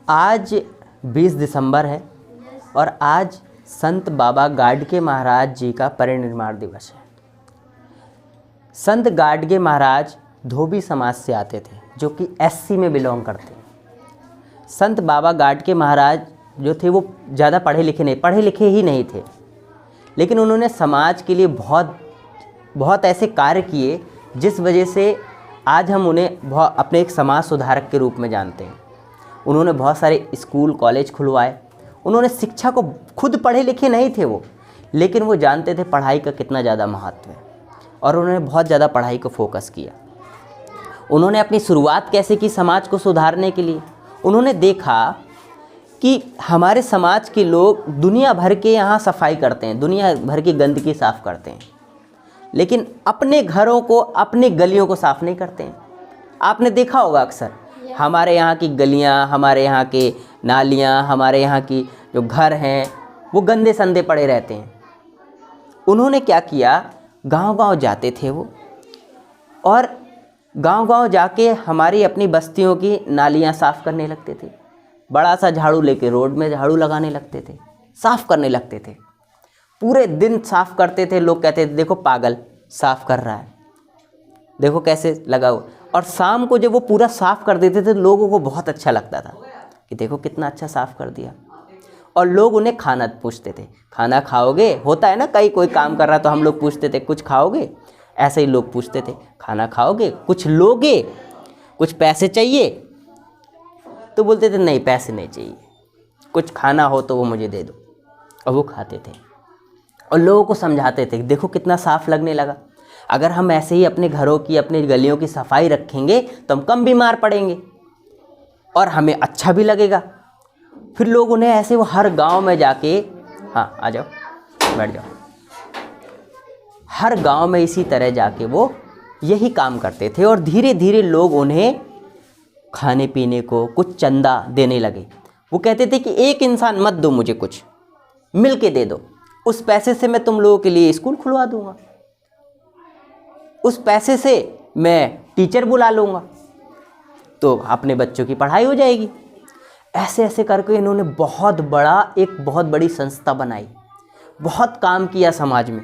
आज 20 दिसंबर है और आज संत बाबा गाडगे महाराज जी का परिनिर्वाण दिवस है। संत गाडगे महाराज धोबी समाज से आते थे, जो कि एससी में बिलोंग करते हैं। संत बाबा गाडगे महाराज जो थे वो ज़्यादा पढ़े लिखे ही नहीं थे, लेकिन उन्होंने समाज के लिए बहुत ऐसे कार्य किए जिस वजह से आज हम उन्हें अपने एक समाज सुधारक के रूप में जानते हैं। उन्होंने बहुत सारे स्कूल कॉलेज खुलवाए। उन्होंने शिक्षा को, खुद पढ़े लिखे नहीं थे वो, लेकिन वो जानते थे पढ़ाई का कितना ज़्यादा महत्व है और उन्होंने बहुत ज़्यादा पढ़ाई को फोकस किया। उन्होंने अपनी शुरुआत कैसे की समाज को सुधारने के लिए? उन्होंने देखा कि हमारे समाज के लोग दुनिया भर के यहाँ सफाई करते हैं, दुनिया भर की गंदगी साफ़ करते हैं, लेकिन अपने घरों को, अपने गलियों को साफ़ नहीं करते हैं। आपने देखा होगा अक्सर हमारे यहाँ की गलियाँ, हमारे यहाँ के नालियाँ, हमारे यहाँ की जो घर हैं वो गंदे संदे पड़े रहते हैं। उन्होंने क्या किया, गांव-गांव जाते थे वो और गांव-गांव जाके हमारी अपनी बस्तियों की नालियाँ साफ़ करने लगते थे। बड़ा सा झाड़ू लेके रोड में झाड़ू लगाने लगते थे, साफ़ करने लगते थे। पूरे दिन साफ़ करते थे। लोग कहते थे देखो पागल साफ़ कर रहा है, देखो कैसे लगा हुआ। और शाम को जब वो पूरा साफ़ कर देते थे लोगों को बहुत अच्छा लगता था कि देखो कितना अच्छा साफ़ कर दिया। और लोग उन्हें खाना पूछते थे, खाना खाओगे? होता है ना, कोई काम कर रहा तो हम लोग पूछते थे कुछ खाओगे? ऐसे ही लोग पूछते थे खाना खाओगे, कुछ लोगे, कुछ पैसे चाहिए? तो बोलते थे नहीं पैसे नहीं चाहिए, कुछ खाना हो तो वो मुझे दे दो। और वो खाते थे और लोगों को समझाते थे देखो कितना साफ़ लगने लगा। अगर हम ऐसे ही अपने घरों की, अपनी गलियों की सफाई रखेंगे तो हम कम बीमार पड़ेंगे और हमें अच्छा भी लगेगा। फिर लोग उन्हें ऐसे वो हर गांव में जाके, हाँ आ जाओ बैठ जाओ, हर गांव में इसी तरह जाके वो यही काम करते थे और धीरे धीरे लोग उन्हें खाने पीने को कुछ चंदा देने लगे। वो कहते थे कि एक इंसान मत दो मुझे, कुछ मिल के दे दो, उस पैसे से मैं तुम लोगों के लिए स्कूल खुलवा दूंगा, उस पैसे से मैं टीचर बुला लूँगा, तो अपने बच्चों की पढ़ाई हो जाएगी। ऐसे ऐसे करके इन्होंने बहुत बड़ी संस्था बनाई, बहुत काम किया समाज में।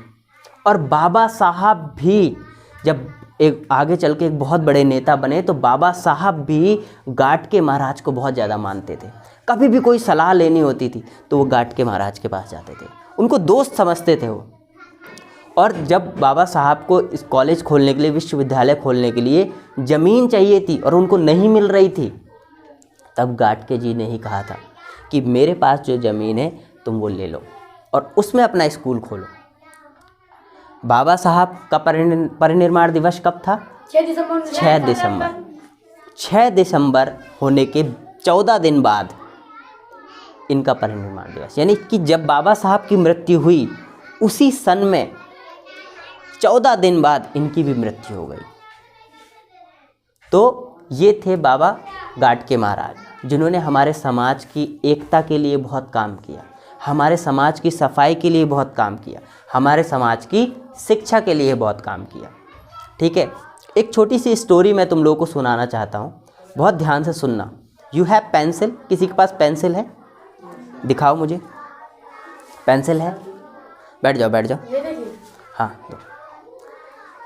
और बाबा साहब भी जब एक आगे चल के एक बहुत बड़े नेता बने तो बाबा साहब भी गाडगे महाराज को बहुत ज़्यादा मानते थे। कभी भी कोई सलाह लेनी होती थी तो वो गाडगे महाराज के पास जाते थे, उनको दोस्त समझते थे वो। और जब बाबा साहब को इस कॉलेज खोलने के लिए, विश्वविद्यालय खोलने के लिए ज़मीन चाहिए थी और उनको नहीं मिल रही थी, तब गाडगे जी ने ही कहा था कि मेरे पास जो ज़मीन है तुम वो ले लो और उसमें अपना स्कूल खोलो। बाबा साहब का परिनिर्वाण दिवस कब था? 6 दिसंबर। 6 दिसंबर होने के 14 दिन बाद इनका परिनिर्वाण दिवस, यानी कि जब बाबा साहब की मृत्यु हुई उसी सन में 14 दिन बाद इनकी भी मृत्यु हो गई। तो ये थे बाबा गाडगे महाराज, जिन्होंने हमारे समाज की एकता के लिए बहुत काम किया, हमारे समाज की सफाई के लिए बहुत काम किया, हमारे समाज की शिक्षा के लिए बहुत काम किया। ठीक है, एक छोटी सी स्टोरी मैं तुम लोगों को सुनाना चाहता हूँ, बहुत ध्यान से सुनना। You have pencil? किसी के पास पेंसिल है? दिखाओ मुझे। पेंसिल है? बैठ जाओ बैठ जाओ। हाँ,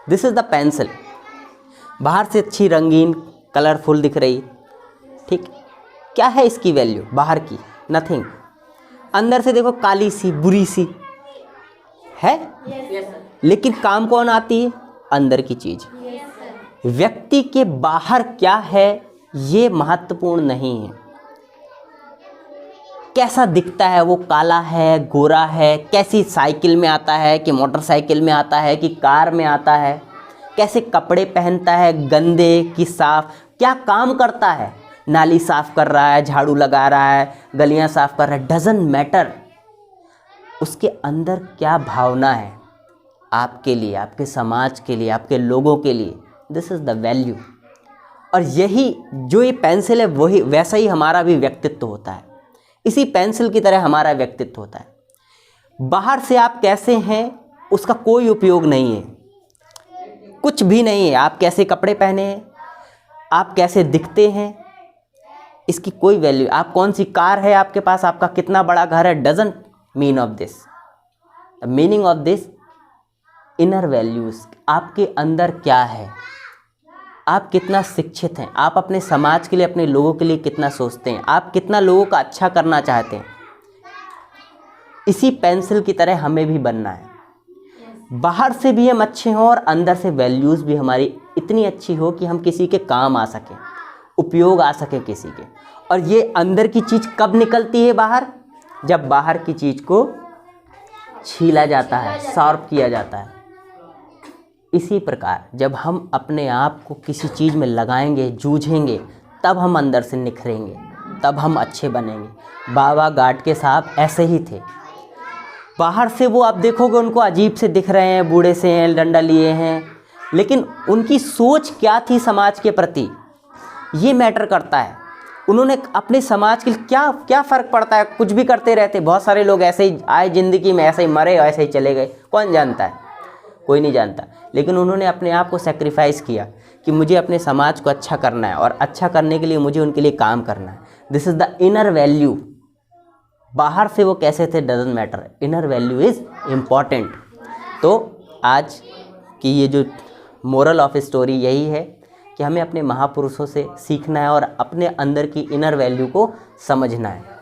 दिस इज़ द पेंसिल। बाहर से अच्छी रंगीन कलरफुल दिख रही, ठीक। क्या है इसकी वैल्यू बाहर की? नथिंग। अंदर से देखो काली सी बुरी सी है, लेकिन काम कौन आती है? अंदर की चीज़। व्यक्ति के बाहर क्या है ये महत्वपूर्ण नहीं है, कैसा दिखता है, वो काला है, गोरा है, कैसी साइकिल में आता है कि मोटरसाइकिल में आता है कि कार में आता है, कैसे कपड़े पहनता है, गंदे कि साफ, क्या काम करता है, नाली साफ़ कर रहा है, झाड़ू लगा रहा है, गलियां साफ़ कर रहा है, डजंट मैटर। उसके अंदर क्या भावना है आपके लिए, आपके समाज के लिए, आपके लोगों के लिए, दिस इज़ द वैल्यू। और यही जो ये पेंसिल है वही वैसा ही हमारा भी व्यक्तित्व होता है, इसी पेंसिल की तरह हमारा व्यक्तित्व होता है। बाहर से आप कैसे हैं उसका कोई उपयोग नहीं है, कुछ भी नहीं है। आप कैसे कपड़े पहने हैं, आप कैसे दिखते हैं, इसकी कोई वैल्यू, आप कौन सी कार है आपके पास, आपका कितना बड़ा घर है, doesn't mean of this. The meaning of this inner values, आपके अंदर क्या है, आप कितना शिक्षित हैं, आप अपने समाज के लिए, अपने लोगों के लिए कितना सोचते हैं, आप कितना लोगों का अच्छा करना चाहते हैं। इसी पेंसिल की तरह हमें भी बनना है, बाहर से भी हम अच्छे हों और अंदर से वैल्यूज़ भी हमारी इतनी अच्छी हो कि हम किसी के काम आ सकें, उपयोग आ सके किसी के। और ये अंदर की चीज़ कब निकलती है बाहर, जब बाहर की चीज़ को छीला जाता है, शार्प किया जाता है। इसी प्रकार जब हम अपने आप को किसी चीज़ में लगाएंगे, जूझेंगे, तब हम अंदर से निखरेंगे, तब हम अच्छे बनेंगे। बाबा गाडगे साहब ऐसे ही थे। बाहर से वो आप देखोगे उनको अजीब से दिख रहे हैं, बूढ़े से हैं, डंडा लिए हैं, लेकिन उनकी सोच क्या थी समाज के प्रति, ये मैटर करता है। उन्होंने अपने समाज के लिए क्या फ़र्क पड़ता है, कुछ भी करते रहते। बहुत सारे लोग ऐसे ही आए ज़िंदगी में, ऐसे ही मरे, ऐसे ही चले गए, कौन जानता है, कोई नहीं जानता। लेकिन उन्होंने अपने आप को सेक्रीफाइस किया कि मुझे अपने समाज को अच्छा करना है और अच्छा करने के लिए मुझे उनके लिए काम करना है। This is the inner value. बाहर से वो कैसे थे doesn't matter, inner value is important. तो आज की ये जो मोरल ऑफ स्टोरी यही है कि हमें अपने महापुरुषों से सीखना है और अपने अंदर की इनर वैल्यू को समझना है।